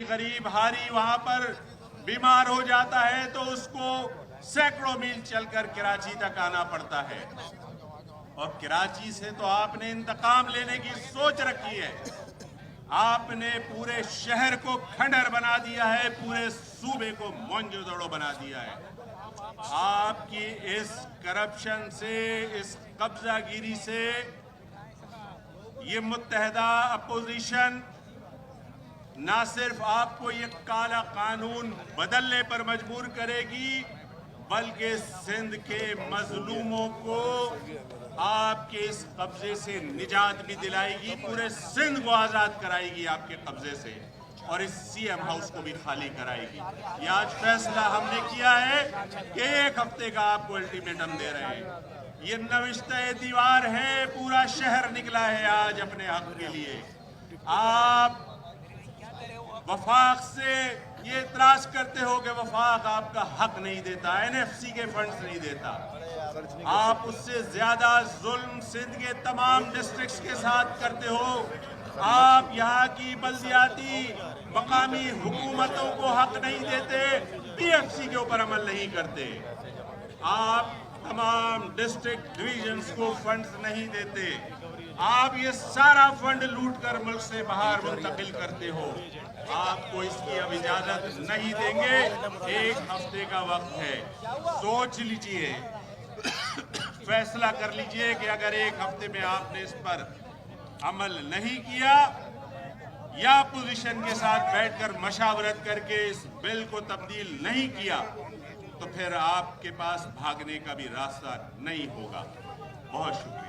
गरीब हारी वहां पर बीमार हो जाता है तो उसको सैकड़ों मील चलकर कराची तक आना पड़ता है। और कराची से तो आपने इंतकाम लेने की सोच रखी है। आपने पूरे शहर को खंडहर बना दिया है, पूरे सूबे को मोहनजोदड़ो बना दिया है। आपकी इस करप्शन से, इस कब्जागिरी से ये मुत्तहदा अपोजिशन ना सिर्फ आपको ये काला कानून बदलने पर मजबूर करेगी, बल्कि सिंध के मजलूमों को आपके इस कब्जे से निजात भी दिलाएगी, पूरे सिंध को आज़ाद कराएगी आपके कब्जे से, और इस सीएम हाउस को भी खाली कराएगी। ये आज फैसला हमने किया है कि 1 हफ्ते का आपको अल्टीमेटम दे रहे हैं। ये नविश्ते दीवार है, पूरा शहर निकला है आज अपने हक के लिए। आप वफाक से ये इतराज करते हो कि वफाक आपका हक नहीं देता, एनएफसी के फंड्स नहीं देता। आप उससे ज्यादा जुल्म सिंध के तमाम डिस्ट्रिक्ट्स के साथ करते हो। आप यहाँ की बल्दियाती मकामी हुकूमतों को हक नहीं देते, पीएफसी के ऊपर अमल नहीं करते। आप तमाम डिस्ट्रिक्ट डिवीजन्स को फंड्स नहीं देते। आप ये सारा फंड लूट कर मुल्क से बाहर मुंतकिल करते हो। आपको इसकी अब इजाजत नहीं देंगे। 1 हफ्ते का वक्त है, सोच लीजिए, फैसला कर लीजिए कि अगर 1 हफ्ते में आपने इस पर अमल नहीं किया या पोजीशन के साथ बैठकर मशावरत करके इस बिल को तब्दील नहीं किया, तो फिर आपके पास भागने का भी रास्ता नहीं होगा। बहुत शुक्रिया।